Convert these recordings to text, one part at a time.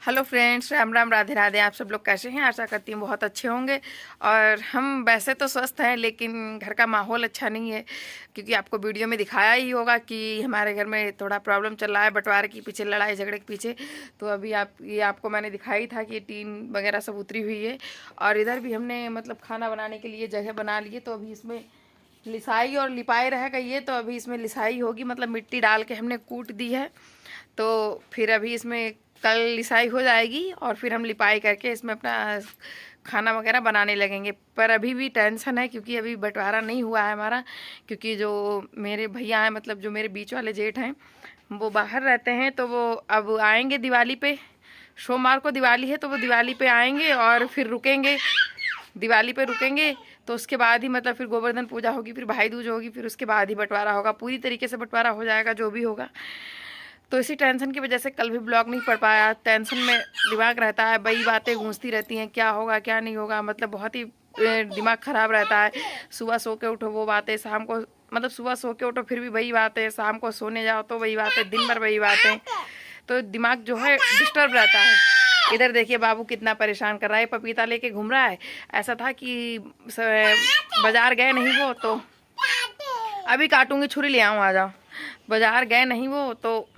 Hello friends, Ram Ram, Radhe Radhe. आप सब लोग कैसे हैं? आशा करती हूँ बहुत अच्छे होंगे। और हम वैसे तो स्वस्थ हैं, लेकिन घर का माहौल अच्छा नहीं है, क्योंकि आपको वीडियो में दिखाया ही होगा कि हमारे घर में थोड़ा प्रॉब्लम चल रहा है बंटवारे के पीछे, लड़ाई झगड़े के पीछे। तो अभी ये आपको मैंने दिखाई था कि टीन वगैरह सब उतरी हुई है। और इधर भी हमने मतलब खाना बनाने के लिए जगह बना ली है, तो अभी इसमें लिसाई और लिपाई रह गई है। तो अभी इसमें लिसाई होगी, मतलब मिट्टी डाल के हमने कूट दी है। तो फिर अभी इसमें कल लिसाई हो जाएगी और फिर हम लिपाई करके इसमें अपना खाना वगैरह बनाने लगेंगे। पर अभी भी टेंशन है, क्योंकि अभी बंटवारा नहीं हुआ है हमारा। क्योंकि जो मेरे भैया हैं, मतलब जो मेरे बीच वाले जेठ हैं, वो बाहर रहते हैं। तो वो अब आएंगे दिवाली पे। सोमवार को दिवाली है, तो वो दिवाली पे आएंगे और फिर रुकेंगे। दिवाली पे रुकेंगे तो उसके बाद ही मतलब फिर गोवर्धन पूजा होगी, फिर भाई दूज होगी, फिर उसके बाद ही बंटवारा होगा। पूरी तरीके से बंटवारा हो जाएगा जो भी होगा। तो इसी टेंशन की वजह से कल भी ब्लॉग नहीं पढ़ पाया। टेंशन में दिमाग रहता है, वही बातें गूंजती रहती हैं, क्या होगा क्या नहीं होगा। मतलब बहुत ही दिमाग ख़राब रहता है। सुबह सो के उठो वो बातें, शाम को मतलब सुबह सो के उठो फिर भी वही बातें, शाम को सोने जाओ तो वही बातें, दिन भर वही बातें। तो दिमाग जो है डिस्टर्ब रहता है। इधर देखिए बाबू कितना परेशान कर रहा है, पपीता लेके घूम रहा है। ऐसा था कि बाजार गए नहीं वो, तो अभी काटूंगी, छुरी ले आऊँ, आ जाओ। बाजार गए नहीं वो, तो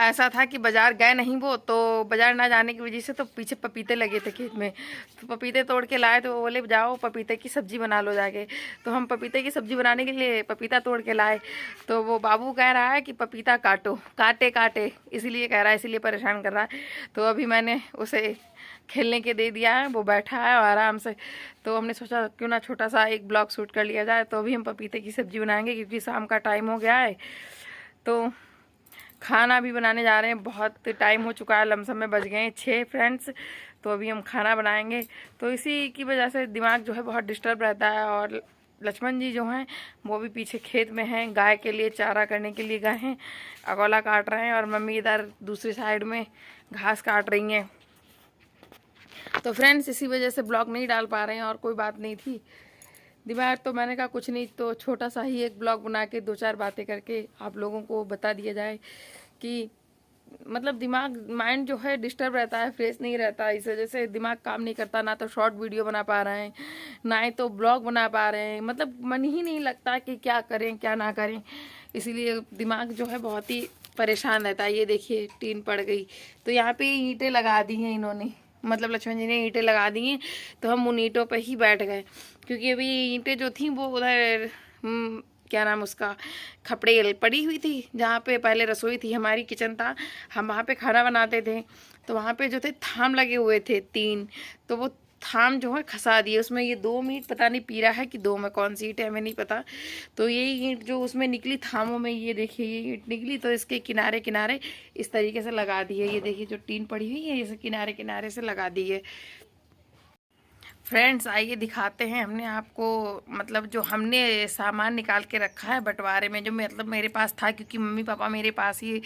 ऐसा था कि बाजार गए नहीं वो, तो बाजार ना जाने की वजह से तो पीछे पपीते लगे थे खेत में। तो पपीते तोड़ के लाए, तो वो बोले जाओ पपीते की सब्जी बना लो जाके। तो हम पपीते की सब्जी बनाने के लिए पपीता तोड़ के लाए। तो वो बाबू कह रहा है कि पपीता काटो, काटे काटे, इसीलिए कह रहा है, इसीलिए परेशान कर रहा है। तो अभी मैंने उसे खेलने के दे दिया है, वो बैठा है और आराम से। तो हमने सोचा क्यों ना छोटा सा एक ब्लॉग शूट कर लिया जाए। तो अभी हम पपीते की सब्जी बनाएंगे, क्योंकि शाम का टाइम हो गया है। तो खाना भी बनाने जा रहे हैं, बहुत टाइम हो चुका है, लमसम में बज गए 6 फ्रेंड्स। तो अभी हम खाना बनाएंगे। तो इसी की वजह से दिमाग जो है बहुत डिस्टर्ब रहता है। और लक्ष्मण जी जो हैं वो भी पीछे खेत में हैं, गाय के लिए चारा करने के लिए गए हैं, अगोला काट रहे हैं। और मम्मी इधर दूसरी साइड में घास काट रही हैं। तो फ्रेंड्स इसी वजह से ब्लॉग नहीं डाल पा रहे हैं, और कोई बात नहीं थी। दिमाग तो मैंने कहा कुछ नहीं, तो छोटा सा ही एक ब्लॉग बना के 2-4 बातें करके आप लोगों को बता दिया जाए कि मतलब दिमाग, माइंड जो है डिस्टर्ब रहता है, फ्रेश नहीं रहता। इस वजह से दिमाग काम नहीं करता, ना तो शॉर्ट वीडियो बना पा रहे हैं, ना ही तो ब्लॉग बना पा रहे हैं। मतलब मन ही नहीं लगता कि क्या करें क्या ना करें। इसीलिए दिमाग जो है बहुत ही परेशान रहता है। ये देखिए टीन पड़ गई, तो यहाँ पे ईंटें लगा दी हैं इन्होंने, मतलब लक्ष्मण जी ने ईंटें लगा दी हैं। तो हम उन ईंटों पर ही बैठ गए, क्योंकि अभी ईंटें जो थी वो उधर क्या नाम उसका, खपड़ेल पड़ी हुई थी, जहाँ पे पहले रसोई थी हमारी, किचन था, हम वहाँ पे खाना बनाते थे। तो वहाँ पे जो थे थाम लगे हुए थे 3, तो वो थाम जो है खसा दिए। उसमें ये 2 ईंट पता नहीं पीरा है कि 2 में कौन सी ईंट है, हमें नहीं पता। तो ये ईंट जो उसमें निकली थामों में, ये देखिए ये ईंट निकली, तो इसके किनारे किनारे इस तरीके से लगा दी है। ये देखिए जो टीन पड़ी हुई है, इसे किनारे किनारे से लगा दी है। फ्रेंड्स आइए दिखाते हैं हमने आपको, मतलब जो हमने सामान निकाल के रखा है बंटवारे में, जो मतलब मेरे पास था, क्योंकि मम्मी पापा मेरे पास ही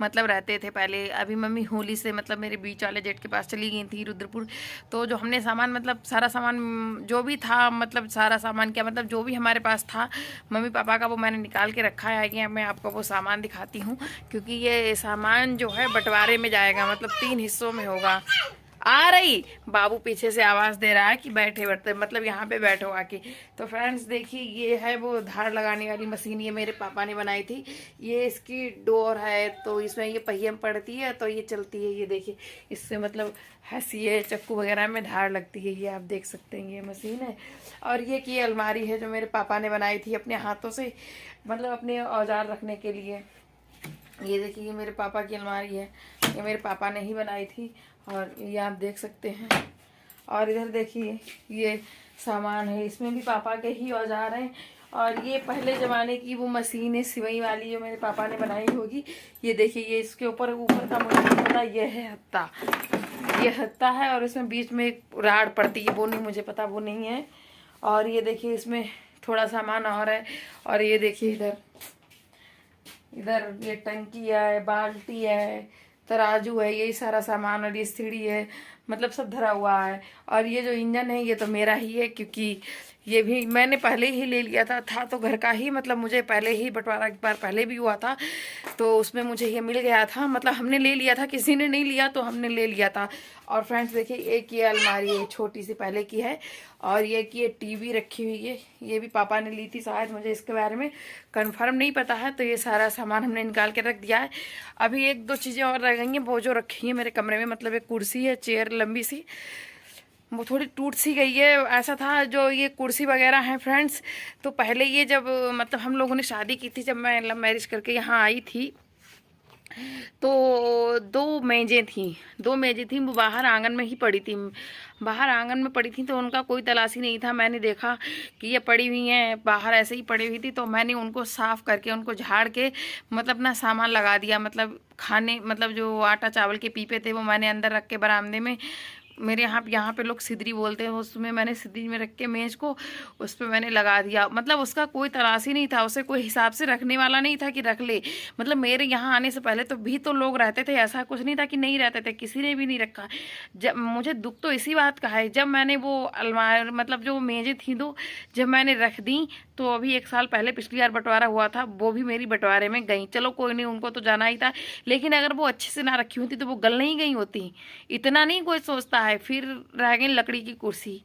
मतलब रहते थे पहले। अभी मम्मी होली से मतलब मेरे बीच वाले जेठ के पास चली गई थी रुद्रपुर। तो जो हमने सामान, मतलब सारा सामान जो भी था, मतलब सारा सामान क्या, मतलब जो भी हमारे पास था मम्मी पापा का, वो मैंने निकाल के रखा है। आइए मैं आपको वो सामान दिखाती हूँ, क्योंकि ये सामान जो है बंटवारे में जाएगा, मतलब 3 हिस्सों में होगा। आ रही, बाबू पीछे से आवाज दे रहा है कि बैठे बैठते, मतलब यहाँ पे बैठो आके। तो फ्रेंड्स देखिए ये है वो धार लगाने वाली मशीन, ये मेरे पापा ने बनाई थी। ये इसकी डोर है, तो इसमें ये पहिए में पड़ती है तो ये चलती है। ये देखिए इससे मतलब हंसी चक्कू वगैरह में धार लगती है, ये आप देख सकते हैं, ये मशीन है। और ये की अलमारी है जो मेरे पापा ने बनाई थी अपने हाथों से, मतलब अपने औजार रखने के लिए। ये देखिए ये मेरे पापा की अलमारी है, ये मेरे पापा ने ही बनाई थी। और ये आप देख सकते हैं। और इधर देखिए ये सामान है, इसमें भी पापा के ही औजार हैं। और ये पहले ज़माने की वो मशीन है सिवई वाली, जो मेरे पापा ने बनाई होगी। ये देखिए ये इसके ऊपर ऊपर का मुझे नहीं पता, ये है हत्ता, ये हत्ता है। और इसमें बीच में एक राड पड़ती है, वो नहीं मुझे पता, वो नहीं है। और ये देखिए इसमें थोड़ा सामान और है। और ये देखिए इधर, इधर ये टंकी है, बाल्टी है, तराजू है, यही सारा सामान। और ये सीढ़ी है, मतलब सब धरा हुआ है। और ये जो इंजन है ये तो मेरा ही है, क्योंकि ये भी मैंने पहले ही ले लिया था तो घर का ही, मतलब मुझे पहले ही बंटवारा एक बार पहले भी हुआ था तो उसमें मुझे ये मिल गया था, मतलब हमने ले लिया था, किसी ने नहीं लिया तो हमने ले लिया था। और फ्रेंड्स देखिए, एक ये अलमारी है छोटी सी पहले की है, और ये कि ये टीवी रखी हुई है, ये भी पापा ने ली थी शायद, मुझे इसके बारे में कंफर्म नहीं पता है। तो ये सारा सामान हमने निकाल के रख दिया है। अभी एक दो चीज़ें और रह गई हैं वो जो रखी है मेरे कमरे में, मतलब एक कुर्सी है, चेयर लंबी सी, वो थोड़ी टूट सी गई है। ऐसा था जो ये कुर्सी वगैरह हैं फ्रेंड्स, तो पहले ये जब मतलब हम लोगों ने शादी की थी, जब मैं लव मैरिज करके यहाँ आई थी, तो दो मेज़ें थी, वो बाहर आंगन में ही पड़ी थी, बाहर आंगन में पड़ी थी, तो उनका कोई तलाशी नहीं था। मैंने देखा कि ये पड़ी हुई हैं बाहर, ऐसे ही पड़ी हुई थी, तो मैंने उनको साफ़ करके, उनको झाड़ के, मतलब अपना सामान लगा दिया, मतलब खाने, मतलब जो आटा चावल के पीपे थे वो मैंने अंदर रख के बरामदे में, मेरे यहाँ पे लोग सिदरी बोलते हैं, उसमें मैंने सिदरी में रख के मेज़ को उस पर मैंने लगा दिया। मतलब उसका कोई तलाशी नहीं था, उसे कोई हिसाब से रखने वाला नहीं था कि रख ले। मतलब मेरे यहाँ आने से पहले तो भी तो लोग रहते थे, ऐसा कुछ नहीं था कि नहीं रहते थे, किसी ने भी नहीं रखा। जब मुझे दुख तो इसी बात का है, जब मैंने वो अलमारी, मतलब जो मेज़ें थी दो, जब मैंने रख दी, तो अभी 1 साल पहले पिछली बार बंटवारा हुआ था, वो भी मेरी बंटवारे में गई। चलो कोई नहीं, उनको तो जाना ही था, लेकिन अगर वो अच्छे से ना रखी होती तो वो गल नहीं गई होती। इतना नहीं कोई सोचता है। फिर रह गई लकड़ी की कुर्सी,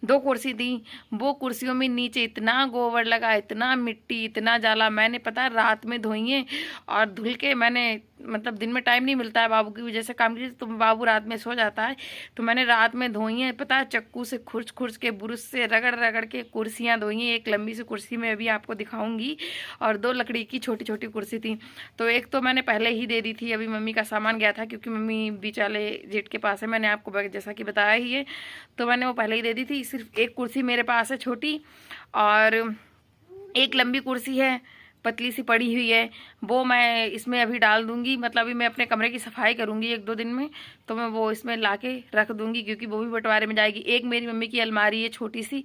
2 कुर्सी दी, वो कुर्सियों में नीचे इतना गोबर लगा, इतना मिट्टी, इतना जाला, मैंने पता रात में धोई है। और धुल के मैंने, मतलब दिन में टाइम नहीं मिलता है बाबू की वजह से काम की, तो बाबू रात में सो जाता है, तो मैंने रात में धोई है, पता है चक्कू से खुर्च खुर्च के, ब्रश से रगड़ रगड़ के कुर्सियाँ धोई हैं। एक लंबी सी कुर्सी में अभी आपको दिखाऊंगी, और 2 लकड़ी की छोटी छोटी कुर्सी थी। तो एक तो मैंने पहले ही दे दी थी, अभी मम्मी का सामान गया था, क्योंकि मम्मी बीच वाले जेठ के पास है, मैंने आपको जैसा कि बताया ही है, तो मैंने वो पहले ही दे दी थी। सिर्फ एक कुर्सी मेरे पास है छोटी, और एक लंबी कुर्सी है पतली सी पड़ी हुई है, वो मैं इसमें अभी डाल दूंगी। मतलब अभी मैं अपने कमरे की सफाई करूंगी 1-2 दिन में, तो मैं वो इसमें लाके रख दूंगी, क्योंकि वो भी बंटवारे में जाएगी। एक मेरी मम्मी की अलमारी है छोटी सी,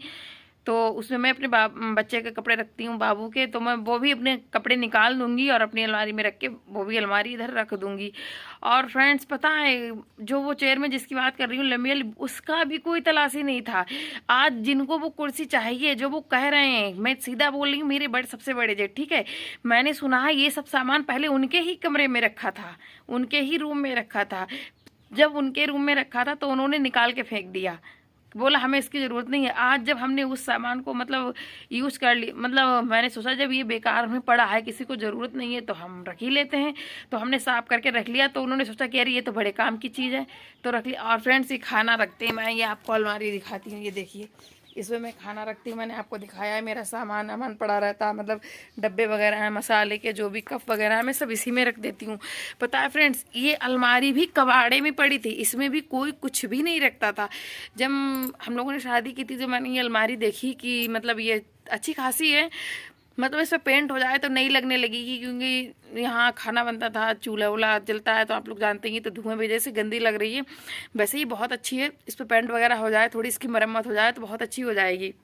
तो उसमें मैं अपने बच्चे के कपड़े रखती हूँ, बाबू के, तो मैं वो भी अपने कपड़े निकाल दूंगी और अपनी अलमारी में रख के वो भी अलमारी इधर रख दूंगी। और फ्रेंड्स पता है, जो वो चेयर में जिसकी बात कर रही हूँ लंबी वाली, उसका भी कोई तलाशी नहीं था। आज जिनको वो कुर्सी चाहिए, जो वो कह रहे हैं, मैं सीधा बोल रही हूँ, मेरे सबसे बड़े जेठ, ठीक है, मैंने सुना है ये सब सामान पहले उनके ही कमरे में रखा था, उनके ही रूम में रखा था। जब उनके रूम में रखा था तो उन्होंने निकाल के फेंक दिया, बोला हमें इसकी ज़रूरत नहीं है। आज जब हमने उस सामान को मतलब यूज़ कर ली, मतलब मैंने सोचा जब ये बेकार में पड़ा है, किसी को ज़रूरत नहीं है, तो हम रख ही लेते हैं, तो हमने साफ करके रख लिया। तो उन्होंने सोचा कि अरे ये तो बड़े काम की चीज़ है, तो रख लिया। और फ्रेंड्स ये खाना रखते हैं, मैं ये आपको अलमारी दिखाती हूँ, ये देखिए, इसमें मैं खाना रखती हूँ। मैंने आपको दिखाया है, मेरा सामान पड़ा रहता है, मतलब डब्बे वगैरह हैं, मसाले के जो भी कप वगैरह है, मैं सब इसी में रख देती हूँ। पता है फ्रेंड्स, ये अलमारी भी कबाड़े में पड़ी थी, इसमें भी कोई कुछ भी नहीं रखता था। जब हम लोगों ने शादी की थी, तो मैंने ये अलमारी देखी कि मतलब ये अच्छी खासी है, मतलब इस पर पेंट हो जाए तो नहीं लगने लगेगी, क्योंकि यहाँ खाना बनता था, चूल्हा वूल्हा जलता है, तो आप लोग जानते ही, तो धुएं वजह से गंदी लग रही है। वैसे ही बहुत अच्छी है, इस पर पेंट वगैरह हो जाए, थोड़ी इसकी मरम्मत हो जाए तो बहुत अच्छी हो जाएगी।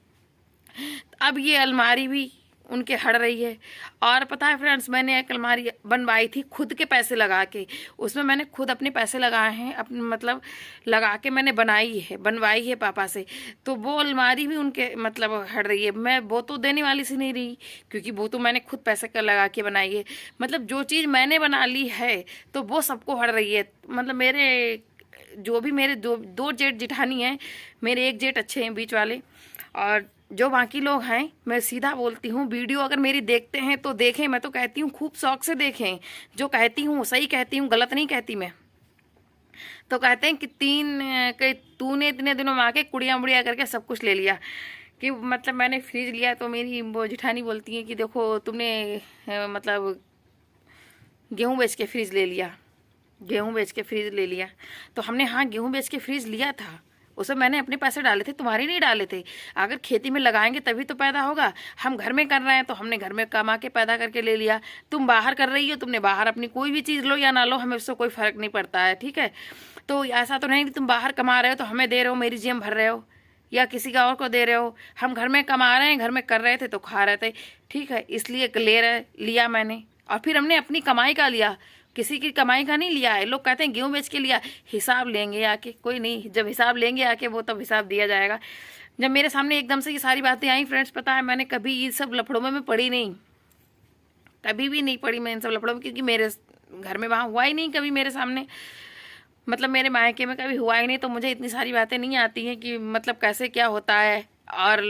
अब ये अलमारी भी उनके हट रही है। और पता है फ्रेंड्स, मैंने एक अलमारी बनवाई थी खुद के पैसे लगा के, उसमें मैंने खुद अपने पैसे लगाए हैं, अपने मतलब लगा के मैंने बनवाई है पापा से। तो वो अलमारी भी उनके मतलब हट रही है। मैं वो तो देने वाली सी नहीं रही, क्योंकि वो तो मैंने खुद पैसे का लगा के बनाई है। मतलब जो चीज़ मैंने बना ली है तो वो सबको हट रही है। मतलब मेरे जो भी मेरे दो जेठ जिठानी हैं, मेरे एक जेठ अच्छे हैं बीच वाले, और जो बाकी लोग हैं, मैं सीधा बोलती हूँ, वीडियो अगर मेरी देखते हैं तो देखें, मैं तो कहती हूँ खूब शौक से देखें, जो कहती हूँ सही कहती हूँ, गलत नहीं कहती मैं। तो कहते हैं कि तूने इतने दिनों में आके कुड़िया मुड़िया करके सब कुछ ले लिया। कि मतलब मैंने फ्रिज लिया, तो मेरी वो जिठानी बोलती है कि देखो तुमने मतलब गेहूँ बेच के फ्रिज ले लिया, तो हमने हाँ गेहूँ बेच के फ्रिज लिया था, उसमें मैंने अपने पैसे डाले थे, तुम्हारे नहीं डाले थे। अगर खेती में लगाएंगे तभी तो पैदा होगा। हम घर में कर रहे हैं तो हमने घर में कमा के पैदा करके ले लिया। तुम बाहर कर रही हो, तुमने बाहर अपनी कोई भी चीज़ लो या ना लो, हमें उससे कोई फ़र्क नहीं पड़ता है, ठीक है। तो ऐसा तो नहीं कि तुम बाहर कमा रहे हो तो हमें दे रहे हो, मेरी जेब भर रहे हो, या किसी का और को दे रहे हो। हम घर में कमा रहे हैं, घर में कर रहे थे तो खा रहे थे, ठीक है, इसलिए लिया मैंने। और फिर हमने अपनी कमाई का लिया, किसी की कमाई का नहीं लिया है। लोग कहते हैं गेहूं बेच के लिया, हिसाब लेंगे आके, कोई नहीं, जब हिसाब लेंगे आके वो तब हिसाब दिया जाएगा। जब मेरे सामने एकदम से ये सारी बातें आई फ्रेंड्स, पता है मैंने कभी ये सब लफड़ों में मैं पड़ी नहीं, कभी भी नहीं पड़ी मैं इन सब लफड़ों में, क्योंकि मेरे घर में वहाँ हुआ ही नहीं कभी मेरे सामने, मतलब मेरे मायके में कभी हुआ ही नहीं, तो मुझे इतनी सारी बातें नहीं आती हैं कि मतलब कैसे क्या होता है। और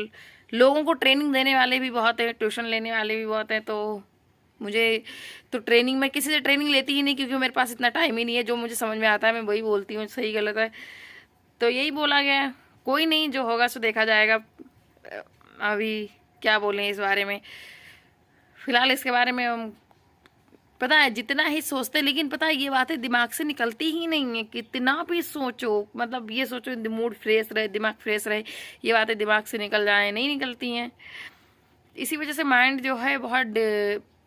लोगों को ट्रेनिंग देने वाले भी बहुत हैं, ट्यूशन लेने वाले भी बहुत हैं, तो मुझे तो ट्रेनिंग में किसी से ट्रेनिंग लेती ही नहीं, क्योंकि मेरे पास इतना टाइम ही नहीं है। जो मुझे समझ में आता है मैं वही बोलती हूँ, सही गलत है तो यही बोला गया है। कोई नहीं, जो होगा सो देखा जाएगा। अभी क्या बोलें इस बारे में, फिलहाल इसके बारे में हम पता है जितना ही सोचते, लेकिन पता है ये बातें दिमाग से निकलती ही नहीं है। कितना भी सोचो, मतलब ये सोचो मूड फ्रेश रहे, दिमाग फ्रेश रहे, ये बातें दिमाग से निकल जाए, नहीं निकलती हैं। इसी वजह से माइंड जो है बहुत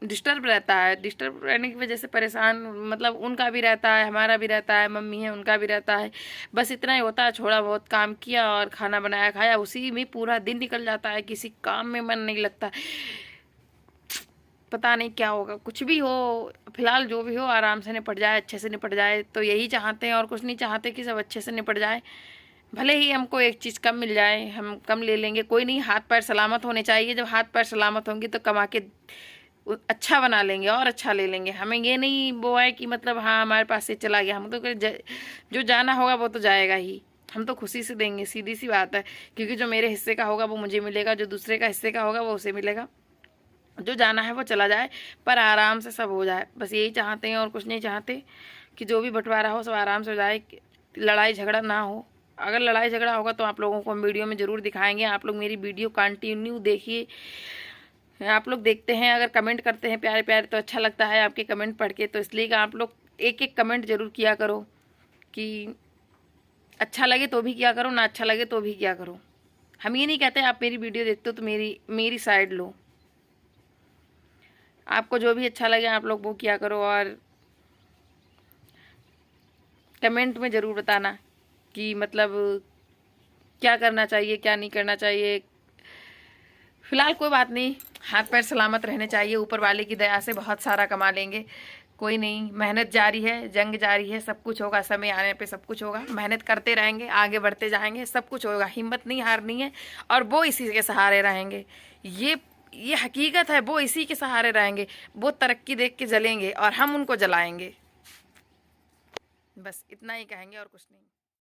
डिस्टर्ब रहता है। डिस्टर्ब रहने की वजह से परेशान, मतलब उनका भी रहता है, हमारा भी रहता है, मम्मी है उनका भी रहता है। बस इतना ही होता है, थोड़ा बहुत काम किया और खाना बनाया खाया, उसी में पूरा दिन निकल जाता है, किसी काम में मन नहीं लगता। पता नहीं क्या होगा, कुछ भी हो, फिलहाल जो भी हो आराम से निपट जाए, अच्छे से निपट जाए, तो यही चाहते हैं और कुछ नहीं चाहते कि सब अच्छे से निपट जाए। भले ही हमको एक चीज़ कम मिल जाए, हम कम ले लेंगे, कोई नहीं, हाथ पैर सलामत होने चाहिए। जब हाथ पैर सलामत होंगे तो कमा के अच्छा बना लेंगे और अच्छा ले लेंगे। हमें ये नहीं वो है कि मतलब हाँ हमारे पास से चला गया, हम तो जो जाना होगा वो तो जाएगा ही, हम तो खुशी से देंगे, सीधी सी बात है। क्योंकि जो मेरे हिस्से का होगा वो मुझे मिलेगा, जो दूसरे का हिस्से का होगा वो उसे मिलेगा। जो जाना है वो चला जाए, पर आराम से सब हो जाए, बस यही चाहते हैं और कुछ नहीं चाहते। कि जो भी बंटवारा हो सब आराम से हो जाए, लड़ाई झगड़ा ना हो। अगर लड़ाई झगड़ा होगा तो आप लोगों को हम वीडियो में ज़रूर दिखाएंगे। आप लोग मेरी वीडियो कंटिन्यू देखिए, आप लोग देखते हैं, अगर कमेंट करते हैं प्यारे प्यारे तो अच्छा लगता है आपके कमेंट पढ़ के। तो इसलिए आप लोग एक एक कमेंट ज़रूर किया करो, कि अच्छा लगे तो भी किया करो, ना अच्छा लगे तो भी किया करो। हम ये नहीं कहते आप मेरी वीडियो देखते हो तो मेरी साइड लो। आपको जो भी अच्छा लगे आप लोग वो किया करो, और कमेंट में ज़रूर बताना कि मतलब क्या करना चाहिए क्या नहीं करना चाहिए। फिलहाल कोई बात नहीं, हाथ पैर सलामत रहने चाहिए, ऊपर वाले की दया से बहुत सारा कमा लेंगे। कोई नहीं, मेहनत जारी है, जंग जारी है, सब कुछ होगा, समय आने पे सब कुछ होगा। मेहनत करते रहेंगे, आगे बढ़ते जाएंगे, सब कुछ होगा, हिम्मत नहीं हारनी है। और वो इसी के सहारे रहेंगे, ये हकीकत है, वो इसी के सहारे रहेंगे। वो तरक्की देख के जलेंगे और हम उनको जलाएंगे। बस इतना ही कहेंगे और कुछ नहीं।